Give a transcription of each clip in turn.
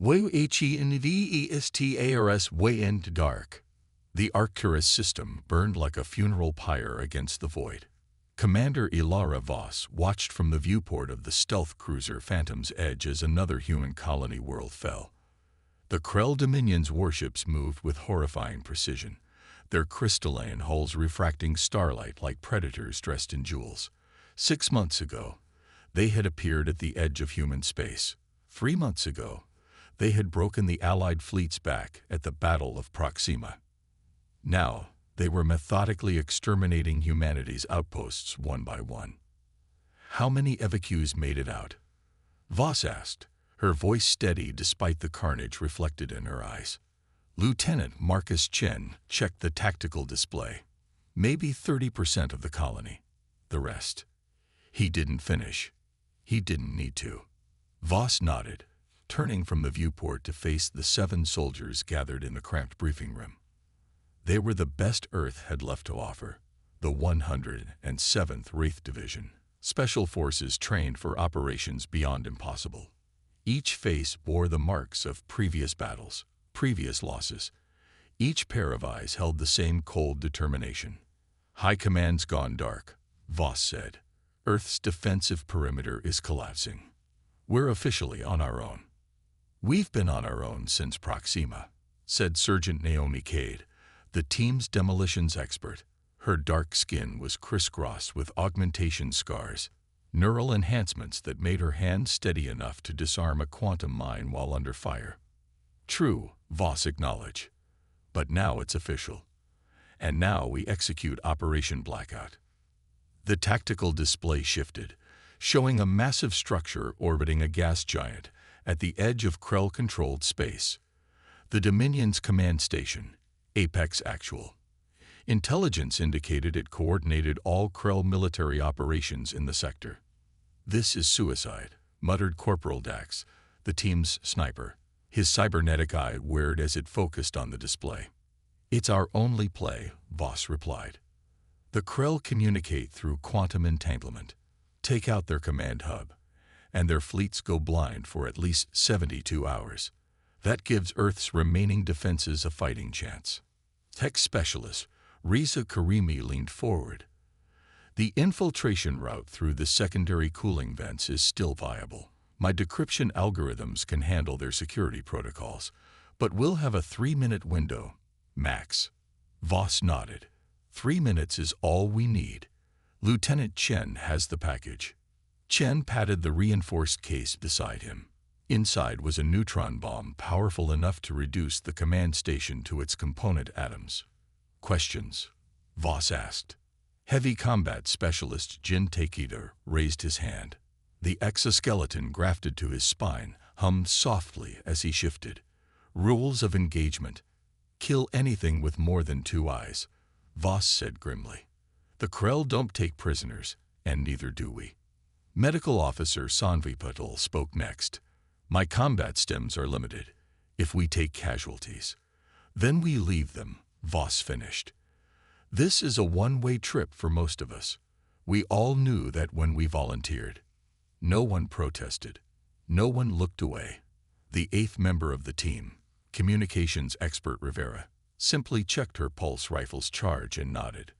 WHENVESTARS way into dark. The Arcturus system burned like a funeral pyre against the void. Commander Ilara Voss watched from the viewport of the stealth cruiser Phantom's Edge as another human colony world fell. The Krell Dominion's warships moved with horrifying precision, their crystalline hulls refracting starlight like predators dressed in jewels. 6 months ago, they had appeared at the edge of human space. 3 months ago, they had broken the Allied fleet's back at the Battle of Proxima. Now, they were methodically exterminating humanity's outposts one by one. How many evacuees made it out? Voss asked, her voice steady despite the carnage reflected in her eyes. Lieutenant Marcus Chen checked the tactical display. Maybe 30% of the colony. The rest. He didn't finish. He didn't need to. Voss nodded, turning from the viewport to face the 7 soldiers gathered in the cramped briefing room. They were the best Earth had left to offer, the 107th Wraith Division, special forces trained for operations beyond impossible. Each face bore the marks of previous battles, previous losses. Each pair of eyes held the same cold determination. High Command's gone dark, Voss said. Earth's defensive perimeter is collapsing. We're officially on our own. We've been on our own since Proxima, said Sergeant Naomi Cade, the team's demolitions expert. Her dark skin was crisscrossed with augmentation scars, neural enhancements that made her hand steady enough to disarm a quantum mine while under fire. True, Voss acknowledged. But now it's official. And now we execute Operation Blackout. The tactical display shifted, showing a massive structure orbiting a gas giant at the edge of Krell-controlled space. The Dominion's command station, Apex Actual. Intelligence indicated it coordinated all Krell military operations in the sector. "This is suicide," muttered Corporal Dax, the team's sniper, his cybernetic eye weird as it focused on the display. "It's our only play," Voss replied. "The Krell communicate through quantum entanglement, take out their command hub, and their fleets go blind for at least 72 hours. That gives Earth's remaining defenses a fighting chance." Tech specialist Riza Karimi leaned forward. "The infiltration route through the secondary cooling vents is still viable. My decryption algorithms can handle their security protocols, but we'll have a 3-minute window, max." Voss nodded. 3 minutes is all we need. Lieutenant Chen has the package. Chen patted the reinforced case beside him. Inside was a neutron bomb powerful enough to reduce the command station to its component atoms. "Questions?" Voss asked. Heavy combat specialist Jin Takeda raised his hand. The exoskeleton grafted to his spine hummed softly as he shifted. "Rules of engagement. Kill anything with more than 2 eyes," Voss said grimly. "The Krell don't take prisoners, and neither do we." Medical Officer Sanvi Patel spoke next. "My combat stems are limited. If we take casualties, then we leave them," Voss finished. "This is a one-way trip for most of us. We all knew that when we volunteered." No one protested. No one looked away. The 8th member of the team, communications expert Rivera, simply checked her pulse rifle's charge and nodded.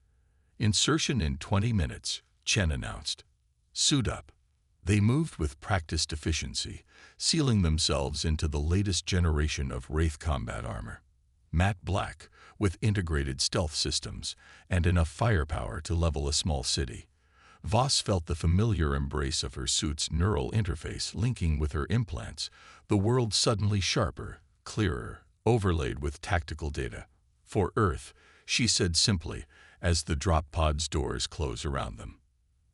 "Insertion in 20 minutes, Chen announced. "Suit up." They moved with practiced efficiency, sealing themselves into the latest generation of Wraith combat armor. Matte black, with integrated stealth systems and enough firepower to level a small city. Voss felt the familiar embrace of her suit's neural interface linking with her implants, the world suddenly sharper, clearer, overlaid with tactical data. "For Earth," she said simply, as the drop pod's doors closed around them.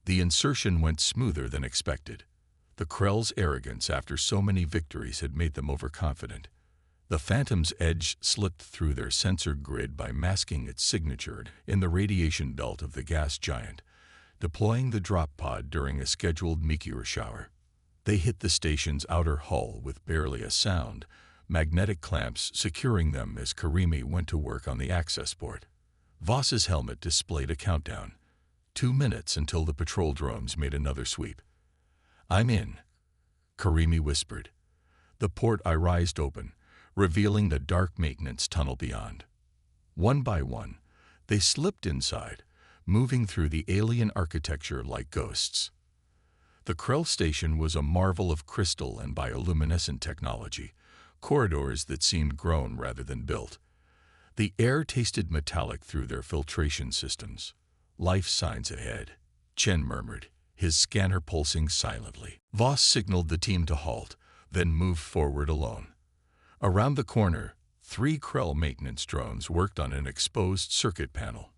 The insertion went smoother than expected. The Krell's arrogance after so many victories had made them overconfident. The Phantom's Edge slipped through their sensor grid by masking its signature in the radiation belt of the gas giant, deploying the drop pod during a scheduled meteor shower. They hit the station's outer hull with barely a sound, magnetic clamps securing them as Karimi went to work on the access port. Voss's helmet displayed a countdown. 2 minutes until the patrol drones made another sweep. "I'm in," Karimi whispered. The port eye rised open, revealing the dark maintenance tunnel beyond. One by one, they slipped inside, moving through the alien architecture like ghosts. The Krell station was a marvel of crystal and bioluminescent technology, corridors that seemed grown rather than built. The air tasted metallic through their filtration systems. Life signs ahead, Chen murmured, his scanner pulsing silently. Voss signaled the team to halt, then moved forward alone. Around the corner, 3 Krell maintenance drones worked on an exposed circuit panel.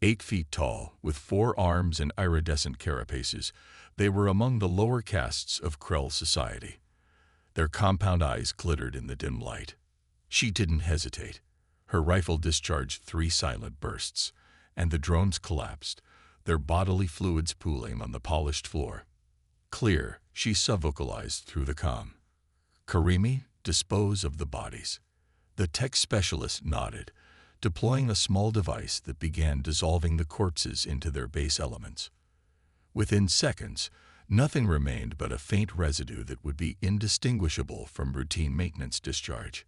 8 feet tall, with 4 arms and iridescent carapaces, they were among the lower castes of Krell society. Their compound eyes glittered in the dim light. She didn't hesitate. Her rifle discharged 3 silent bursts, and the drones collapsed, their bodily fluids pooling on the polished floor. Clear, she subvocalized through the comm. Karimi, dispose of the bodies. The tech specialist nodded, deploying a small device that began dissolving the corpses into their base elements. Within seconds, nothing remained but a faint residue that would be indistinguishable from routine maintenance discharge.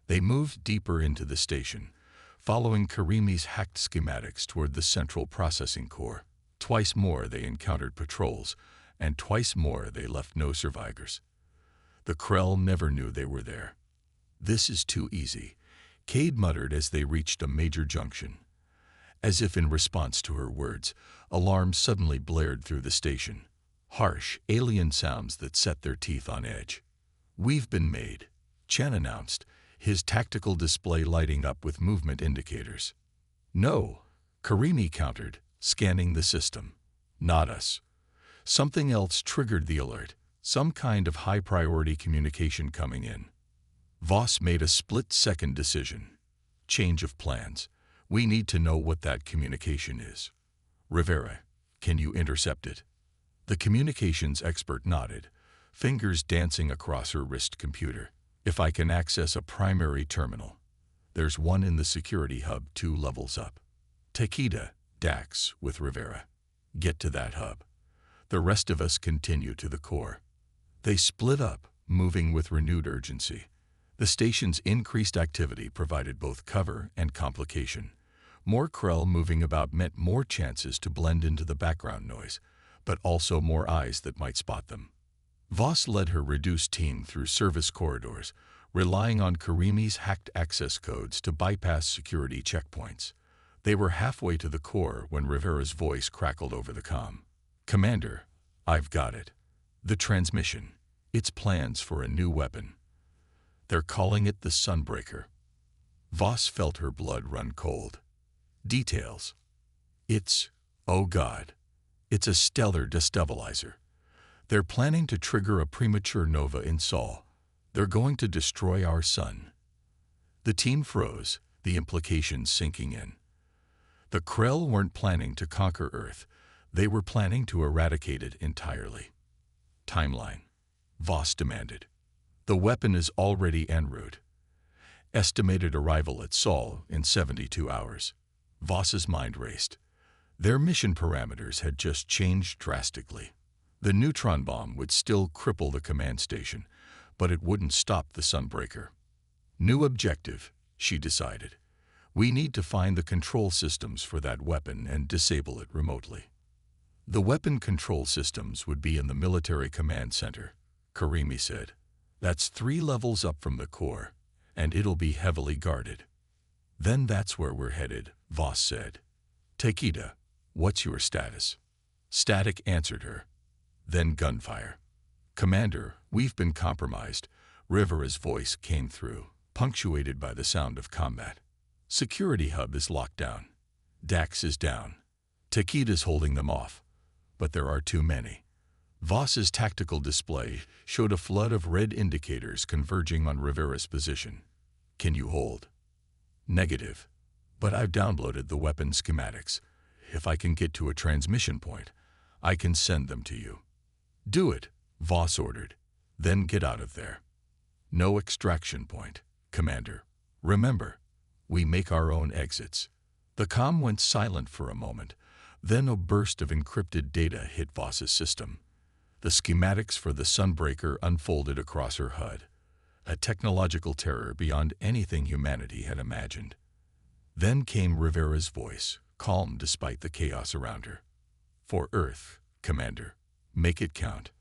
They moved deeper into the station, following Karimi's hacked schematics toward the central processing core. Twice more they encountered patrols, and twice more they left no survivors. The Krell never knew they were there. This is too easy, Cade muttered as they reached a major junction. As if in response to her words, alarms suddenly blared through the station. Harsh, alien sounds that set their teeth on edge. "We've been made," Chen announced, his tactical display lighting up with movement indicators. "No," Karimi countered, scanning the system. "Not us." Something else triggered the alert, some kind of high-priority communication coming in. Voss made a split-second decision. Change of plans. We need to know what that communication is. Rivera, can you intercept it? The communications expert nodded, fingers dancing across her wrist computer. If I can access a primary terminal. There's one in the security hub 2 levels up. Takeda, Dax, with Rivera. Get to that hub. The rest of us continue to the core. They split up, moving with renewed urgency. The station's increased activity provided both cover and complication. More Krell moving about meant more chances to blend into the background noise, but also more eyes that might spot them. Voss led her reduced team through service corridors, relying on Karimi's hacked access codes to bypass security checkpoints. They were halfway to the core when Rivera's voice crackled over the comm. "Commander, I've got it. The transmission. It's plans for a new weapon. They're calling it the Sunbreaker." Voss felt her blood run cold. Details. Oh God. It's a stellar destabilizer. They're planning to trigger a premature nova in Sol. They're going to destroy our sun. The team froze, the implications sinking in. The Krell weren't planning to conquer Earth. They were planning to eradicate it entirely. Timeline. Voss demanded. The weapon is already en route. Estimated arrival at Sol in 72 hours. Voss's mind raced. Their mission parameters had just changed drastically. The neutron bomb would still cripple the command station, but it wouldn't stop the Sunbreaker. New objective, she decided. We need to find the control systems for that weapon and disable it remotely. The weapon control systems would be in the military command center, Karimi said. That's 3 levels up from the core, and it'll be heavily guarded. Then that's where we're headed, Voss said. Takeda, what's your status? Static answered her. Then gunfire. Commander, we've been compromised. Rivera's voice came through, punctuated by the sound of combat. Security hub is locked down. Dax is down. Takeda's holding them off. But there are too many. Voss's tactical display showed a flood of red indicators converging on Rivera's position. Can you hold? Negative. But I've downloaded the weapon schematics. If I can get to a transmission point, I can send them to you. Do it, Voss ordered. Then get out of there. No extraction point, Commander. Remember, we make our own exits. The comm went silent for a moment. Then a burst of encrypted data hit Voss's system. The schematics for the Sunbreaker unfolded across her HUD. a technological terror beyond anything humanity had imagined. Then came Rivera's voice, calm despite the chaos around her. "For Earth, Commander. Make it count."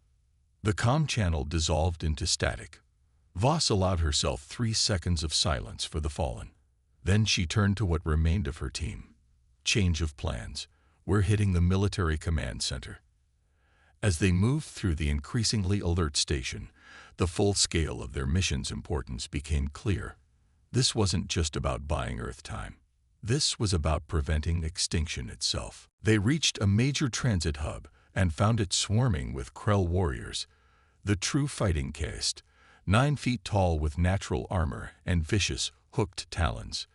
The comm channel dissolved into static. Voss allowed herself 3 seconds of silence for the fallen. Then she turned to what remained of her team. "Change of plans. We're hitting the military command center." As they moved through the increasingly alert station, the full scale of their mission's importance became clear. This wasn't just about buying Earth time. This was about preventing extinction itself. They reached a major transit hub and found it swarming with Krell warriors, the true fighting caste, 9 feet tall with natural armor and vicious, hooked talons.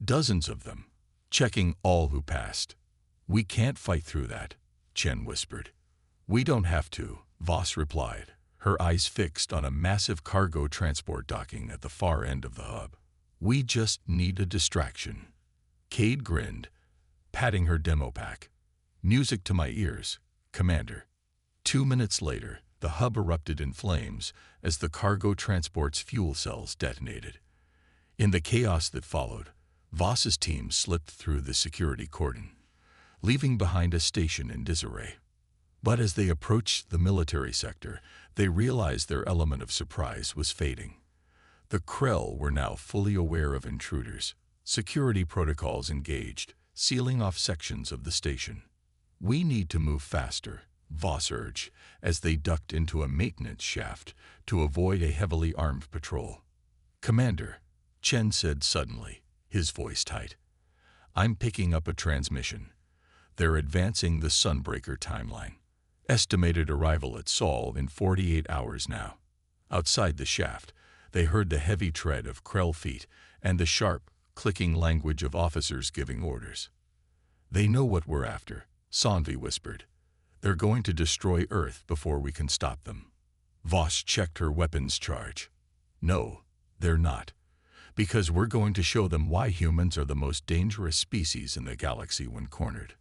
Dozens of them, checking all who passed. "We can't fight through that," Chen whispered. "We don't have to," Voss replied, her eyes fixed on a massive cargo transport docking at the far end of the hub. "We just need a distraction." Cade grinned, patting her demo pack. "Music to my ears, Commander." 2 minutes later, the hub erupted in flames as the cargo transport's fuel cells detonated. In the chaos that followed, Voss's team slipped through the security cordon, leaving behind a station in disarray. But as they approached the military sector, they realized their element of surprise was fading. The Krell were now fully aware of intruders, security protocols engaged, sealing off sections of the station. "We need to move faster," Voss urged, as they ducked into a maintenance shaft to avoid a heavily armed patrol. "Commander," Chen said suddenly, his voice tight, "I'm picking up a transmission. They're advancing the Sunbreaker timeline. Estimated arrival at Sol in 48 hours now." Outside the shaft, they heard the heavy tread of Krell feet and the sharp, clicking language of officers giving orders. "They know what we're after," Sanvi whispered. "They're going to destroy Earth before we can stop them." Voss checked her weapons charge. "No, they're not. Because we're going to show them why humans are the most dangerous species in the galaxy when cornered."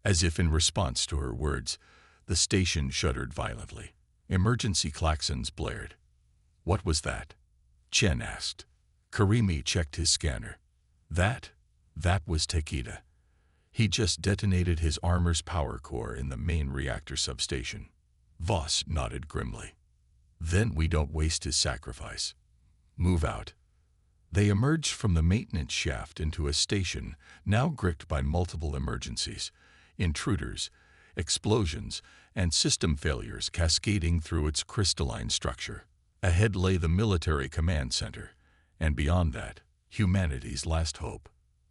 As if in response to her words, the station shuddered violently. Emergency klaxons blared. "What was that?" Chen asked. Karimi checked his scanner. That was Takeda. He just detonated his armor's power core in the main reactor substation. Voss nodded grimly. "Then we don't waste his sacrifice. Move out." They emerged from the maintenance shaft into a station now gripped by multiple emergencies, intruders, explosions, and system failures cascading through its crystalline structure. Ahead lay the military command center, and beyond that, humanity's last hope.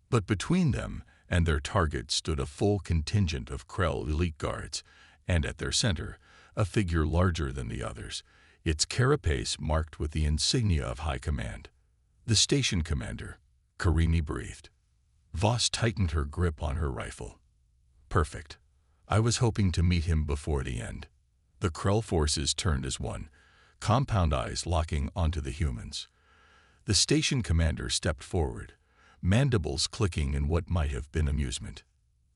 But between them and their target stood a full contingent of Krell elite guards, and at their center, a figure larger than the others, its carapace marked with the insignia of high command. "The station commander," Karimi breathed. Voss tightened her grip on her rifle. "Perfect. I was hoping to meet him before the end." The Krell forces turned as one, compound eyes locking onto the humans. The station commander stepped forward, mandibles clicking in what might have been amusement.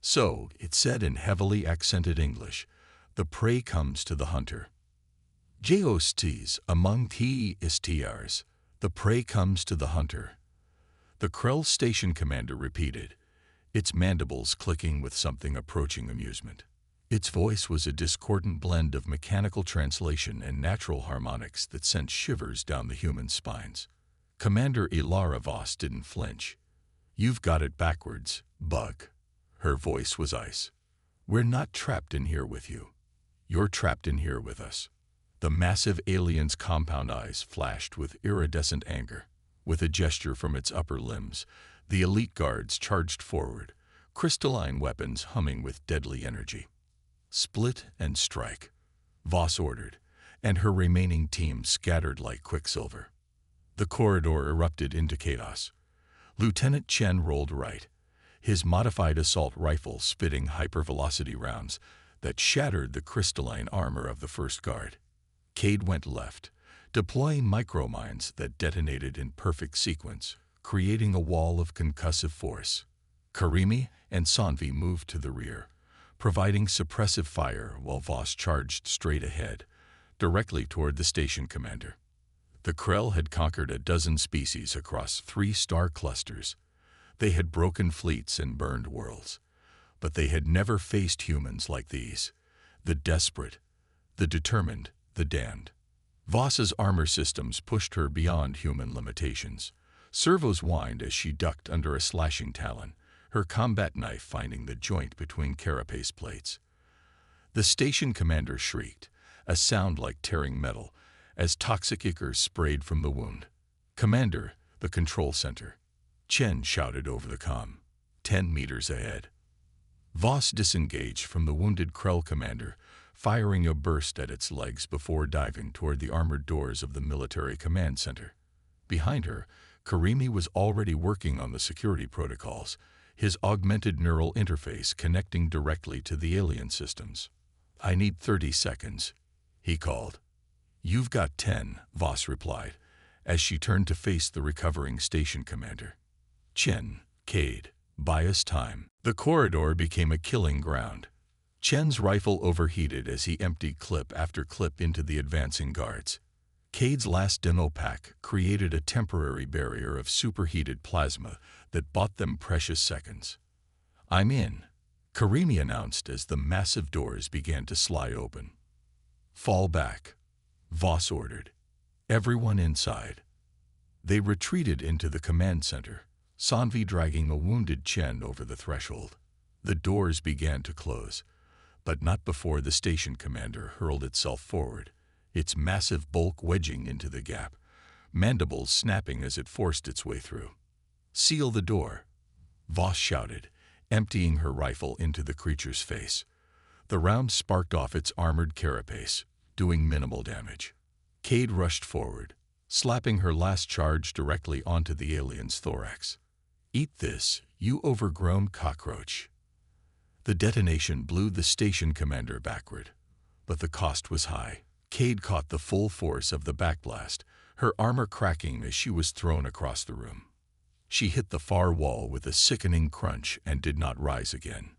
"So," it said in heavily accented English, "the prey comes to the hunter. Jostes among TESTRs, the prey comes to the hunter." The Krell station commander repeated, its mandibles clicking with something approaching amusement. Its voice was a discordant blend of mechanical translation and natural harmonics that sent shivers down the human spines. Commander Ilara Voss didn't flinch. "You've got it backwards, bug." Her voice was ice. "We're not trapped in here with you. You're trapped in here with us." The massive alien's compound eyes flashed with iridescent anger. With a gesture from its upper limbs, the elite guards charged forward, crystalline weapons humming with deadly energy. "Split and strike," Voss ordered, and her remaining team scattered like quicksilver. The corridor erupted into chaos. Lieutenant Chen rolled right, his modified assault rifle spitting hypervelocity rounds that shattered the crystalline armor of the first guard. Cade went left, deploying micromines that detonated in perfect sequence, creating a wall of concussive force. Karimi and Sanvi moved to the rear, providing suppressive fire while Voss charged straight ahead, directly toward the station commander. The Krell had conquered a dozen species across 3 star clusters. They had broken fleets and burned worlds. But they had never faced humans like these. The desperate, the determined, the damned. Voss's armor systems pushed her beyond human limitations. Servos whined as she ducked under a slashing talon, her combat knife finding the joint between carapace plates. The station commander shrieked, a sound like tearing metal, as toxic ichor sprayed from the wound. "Commander, the control center," Chen shouted over the comm. 10 meters ahead. Voss disengaged from the wounded Krell commander, firing a burst at its legs before diving toward the armored doors of the military command center. Behind her, Karimi was already working on the security protocols, his augmented neural interface connecting directly to the alien systems. "I need 30 seconds, he called. "You've got 10, Voss replied, as she turned to face the recovering station commander. "Chen, Cade, buy us time." The corridor became a killing ground. Chen's rifle overheated as he emptied clip after clip into the advancing guards. Cade's last demo pack created a temporary barrier of superheated plasma that bought them precious seconds. "I'm in," Karimi announced as the massive doors began to slide open. "Fall back," Voss ordered. "Everyone inside." They retreated into the command center, Sanvi dragging a wounded Chen over the threshold. The doors began to close, but not before the station commander hurled itself forward, its massive bulk wedging into the gap, mandibles snapping as it forced its way through. "Seal the door," Voss shouted, emptying her rifle into the creature's face. The round sparked off its armored carapace, doing minimal damage. Cade rushed forward, slapping her last charge directly onto the alien's thorax. "Eat this, you overgrown cockroach." The detonation blew the station commander backward, but the cost was high. Cade caught the full force of the backblast, her armor cracking as she was thrown across the room. She hit the far wall with a sickening crunch and did not rise again.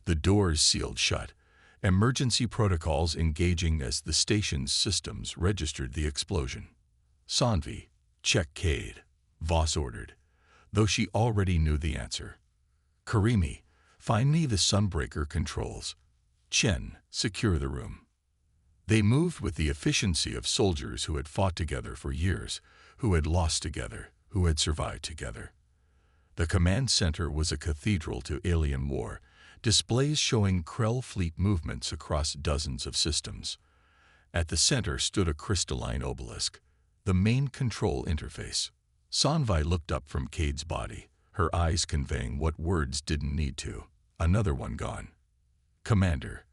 The doors sealed shut, emergency protocols engaging as the station's systems registered the explosion. "Sanvi, check Cade," Voss ordered, though she already knew the answer. "Karimi, find me the Sunbreaker controls. Chen, secure the room." They moved with the efficiency of soldiers who had fought together for years, who had lost together, who had survived together. The command center was a cathedral to alien war, displays showing Krell fleet movements across dozens of systems. At the center stood a crystalline obelisk, the main control interface. Sanvi looked up from Cade's body, her eyes conveying what words didn't need to. "Another one gone." "Commander,"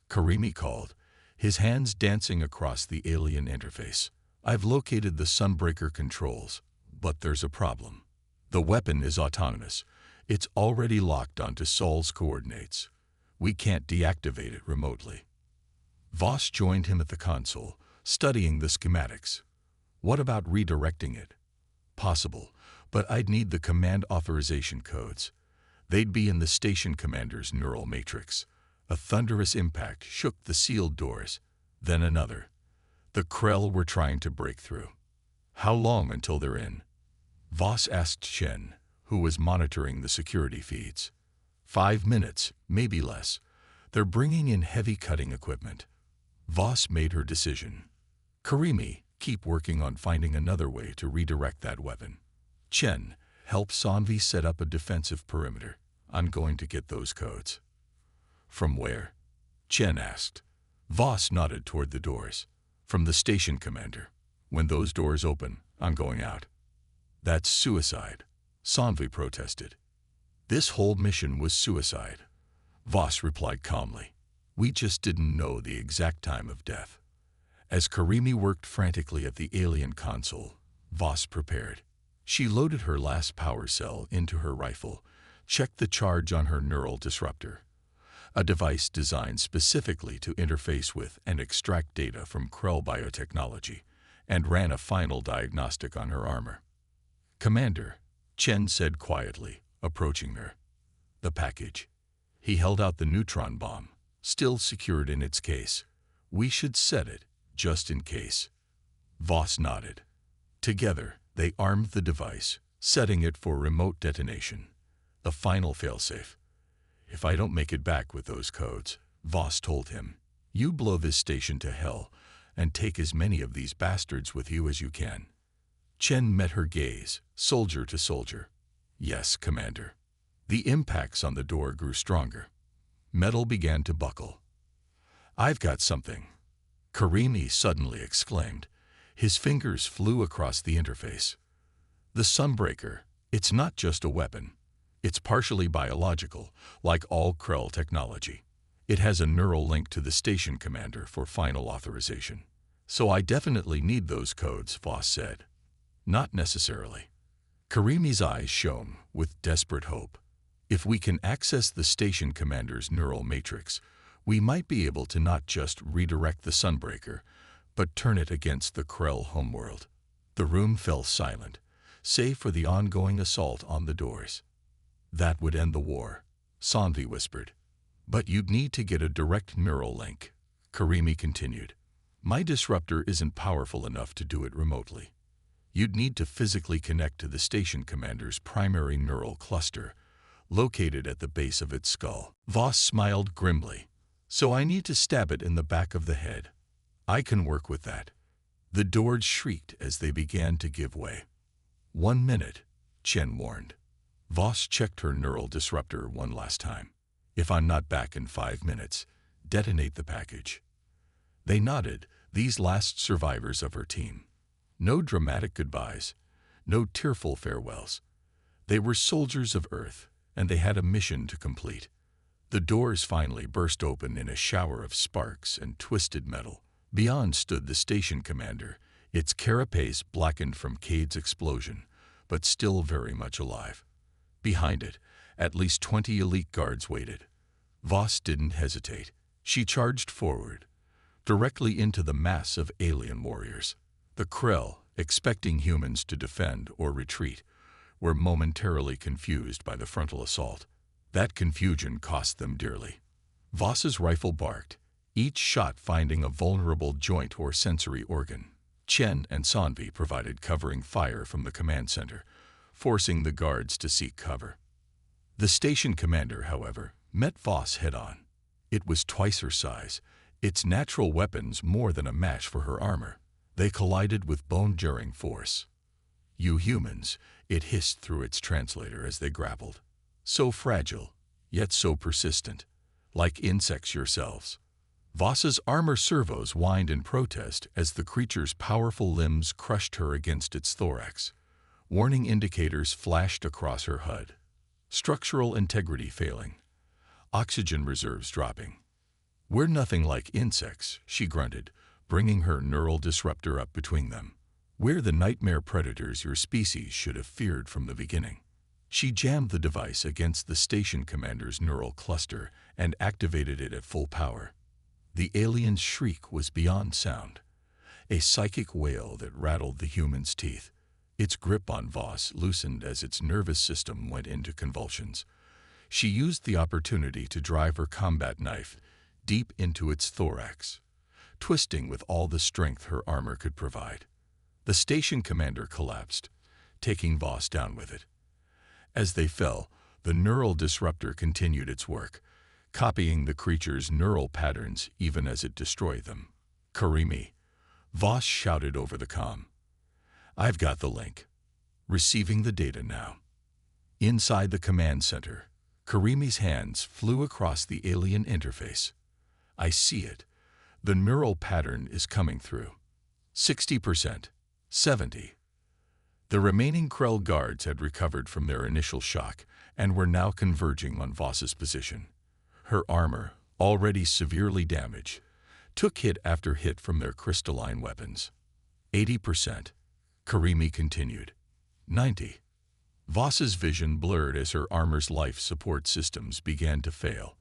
Karimi called, his hands dancing across the alien interface. "I've located the Sunbreaker controls, but there's a problem. The weapon is autonomous. It's already locked onto Sol's coordinates. We can't deactivate it remotely." Voss joined him at the console, studying the schematics. "What about redirecting it?" "Possible, but I'd need the command authorization codes. They'd be in the station commander's neural matrix." A thunderous impact shook the sealed doors, then another. The Krell were trying to break through. "How long until they're in?" Voss asked Chen, who was monitoring the security feeds. 5 minutes, maybe less. They're bringing in heavy cutting equipment." Voss made her decision. "Karimi, keep working on finding another way to redirect that weapon. Chen, help Sanvi set up a defensive perimeter. I'm going to get those codes." "From where?" Chen asked. Voss nodded toward the doors. "From the station commander. When those doors open, I'm going out." "That's suicide," Sanvi protested. "This whole mission was suicide," Voss replied calmly. "We just didn't know the exact time of death." As Karimi worked frantically at the alien console, Voss prepared. She loaded her last power cell into her rifle, checked the charge on her neural disruptor, a device designed specifically to interface with and extract data from Krell biotechnology, and ran a final diagnostic on her armor. "Commander," Chen said quietly, approaching her. "The package." He held out the neutron bomb, still secured in its case. "We should set it, just in case." Voss nodded. Together, they armed the device, setting it for remote detonation. The final failsafe. "If I don't make it back with those codes," Voss told him, "you blow this station to hell and take as many of these bastards with you as you can." Chen met her gaze, soldier to soldier. "Yes, Commander." The impacts on the door grew stronger. Metal began to buckle. "I've got something," Karimi suddenly exclaimed. His fingers flew across the interface. "The Sunbreaker, it's not just a weapon. It's partially biological, like all Krell technology. It has a neural link to the station commander for final authorization. So I definitely need those codes," Voss said. "Not necessarily." Karimi's eyes shone with desperate hope. "If we can access the station commander's neural matrix, we might be able to not just redirect the Sunbreaker, but turn it against the Krell homeworld." The room fell silent, save for the ongoing assault on the doors. "That would end the war," Sanvi whispered. "But you'd need to get a direct neural link," Karimi continued. "My disruptor isn't powerful enough to do it remotely. You'd need to physically connect to the station commander's primary neural cluster, located at the base of its skull." Voss smiled grimly. "So I need to stab it in the back of the head. I can work with that." The doors shrieked as they began to give way. "1 minute," Chen warned. Voss checked her neural disruptor one last time. "If I'm not back in 5 minutes, detonate the package." They nodded, these last survivors of her team. No dramatic goodbyes, no tearful farewells. They were soldiers of Earth, and they had a mission to complete. The doors finally burst open in a shower of sparks and twisted metal. Beyond stood the station commander, its carapace blackened from Cade's explosion, but still very much alive. Behind it, at least 20 elite guards waited. Voss didn't hesitate. She charged forward, directly into the mass of alien warriors. The Krell, expecting humans to defend or retreat, were momentarily confused by the frontal assault. That confusion cost them dearly. Voss's rifle barked, each shot finding a vulnerable joint or sensory organ. Chen and Sanvi provided covering fire from the command center, forcing the guards to seek cover. The station commander, however, met Voss head-on. It was twice her size, its natural weapons more than a match for her armor. They collided with bone-jarring force. "You humans," it hissed through its translator as they grappled. "So fragile, yet so persistent, like insects yourselves." Voss's armor servos whined in protest as the creature's powerful limbs crushed her against its thorax. Warning indicators flashed across her HUD. Structural integrity failing. Oxygen reserves dropping. "We're nothing like insects," she grunted, bringing her neural disruptor up between them. "We're the nightmare predators your species should have feared from the beginning." She jammed the device against the station commander's neural cluster and activated it at full power. The alien's shriek was beyond sound, a psychic wail that rattled the human's teeth. Its grip on Voss loosened as its nervous system went into convulsions. She used the opportunity to drive her combat knife deep into its thorax, twisting with all the strength her armor could provide. The station commander collapsed, taking Voss down with it. As they fell, the neural disruptor continued its work, copying the creature's neural patterns even as it destroyed them. "Karimi," Voss shouted over the comm. "I've got the link. Receiving the data now." Inside the command center, Karimi's hands flew across the alien interface. "I see it. The neural pattern is coming through. 60%, 70%. The remaining Krell guards had recovered from their initial shock and were now converging on Voss's position. Her armor, already severely damaged, took hit after hit from their crystalline weapons. 80%, Karimi continued. 90%. Voss's vision blurred as her armor's life support systems began to fail.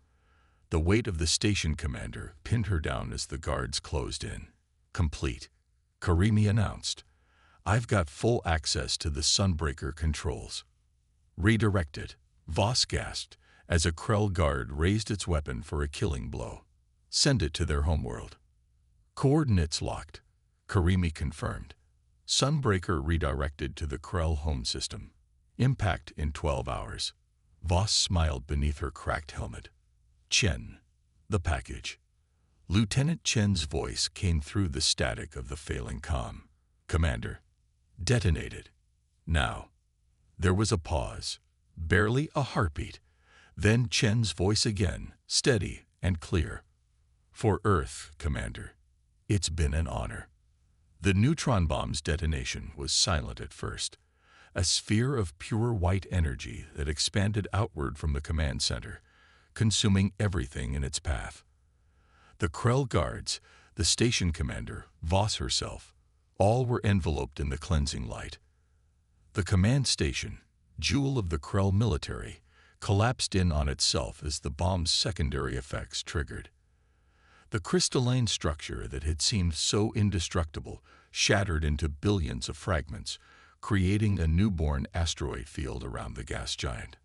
The weight of the station commander pinned her down as the guards closed in. "Complete," Karimi announced. "I've got full access to the Sunbreaker controls." "Redirect it," Voss gasped as a Krell guard raised its weapon for a killing blow. "Send it to their homeworld." "Coordinates locked," Karimi confirmed. Sunbreaker redirected to the Krell home system. Impact in 12 hours. Voss smiled beneath her cracked helmet. Chen. The package. Lieutenant Chen's voice came through the static of the failing comm. Commander. Detonated. Now. There was a pause. Barely a heartbeat. Then Chen's voice again, steady and clear. For Earth, Commander. It's been an honor. The neutron bomb's detonation was silent at first, a sphere of pure white energy that expanded outward from the command center, consuming everything in its path. The Krell guards, the station commander, Voss herself, all were enveloped in the cleansing light. The command station, jewel of the Krell military, collapsed in on itself as the bomb's secondary effects triggered. The crystalline structure that had seemed so indestructible shattered into billions of fragments, creating a newborn asteroid field around the gas giant.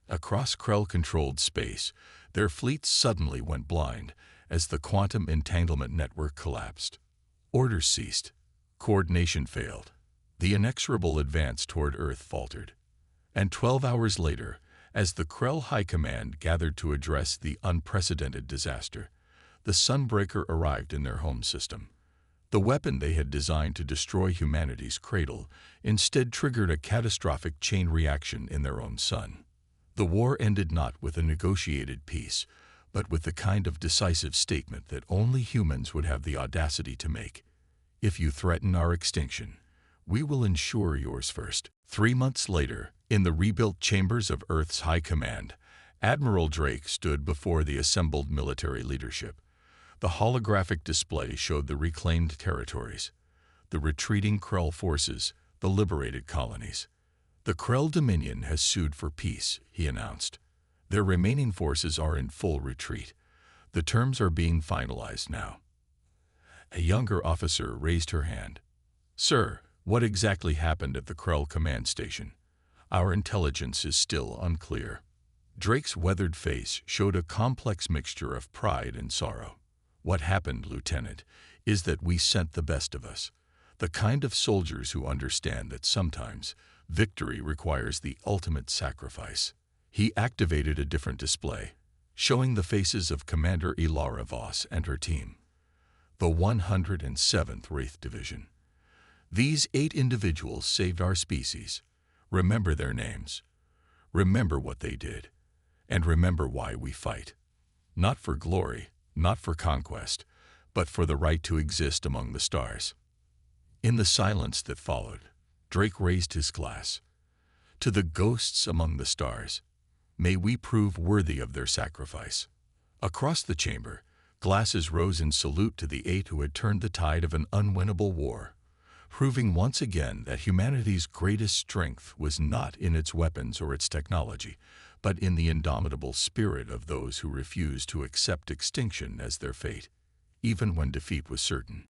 Across Krell-controlled space, their fleets suddenly went blind as the quantum entanglement network collapsed. Orders ceased. Coordination failed. The inexorable advance toward Earth faltered. And 12 hours later, as the Krell High Command gathered to address the unprecedented disaster, the Sunbreaker arrived in their home system. The weapon they had designed to destroy humanity's cradle instead triggered a catastrophic chain reaction in their own sun. The war ended not with a negotiated peace, but with the kind of decisive statement that only humans would have the audacity to make. If you threaten our extinction, we will ensure yours first. 3 months later, in the rebuilt chambers of Earth's High Command, Admiral Drake stood before the assembled military leadership. The holographic display showed the reclaimed territories, the retreating Krell forces, the liberated colonies. The Krell Dominion has sued for peace, he announced. Their remaining forces are in full retreat. The terms are being finalized now. A younger officer raised her hand. Sir, what exactly happened at the Krell command station? Our intelligence is still unclear. Drake's weathered face showed a complex mixture of pride and sorrow. What happened, Lieutenant, is that we sent the best of us, the kind of soldiers who understand that sometimes victory requires the ultimate sacrifice. He activated a different display, showing the faces of Commander Ilara Voss and her team, the 107th Wraith Division. These 8 individuals saved our species. Remember their names. Remember what they did. And remember why we fight. Not for glory, not for conquest, but for the right to exist among the stars. In the silence that followed, Drake raised his glass. To the ghosts among the stars, may we prove worthy of their sacrifice. Across the chamber, glasses rose in salute to the 8 who had turned the tide of an unwinnable war, proving once again that humanity's greatest strength was not in its weapons or its technology, but in the indomitable spirit of those who refused to accept extinction as their fate, even when defeat was certain.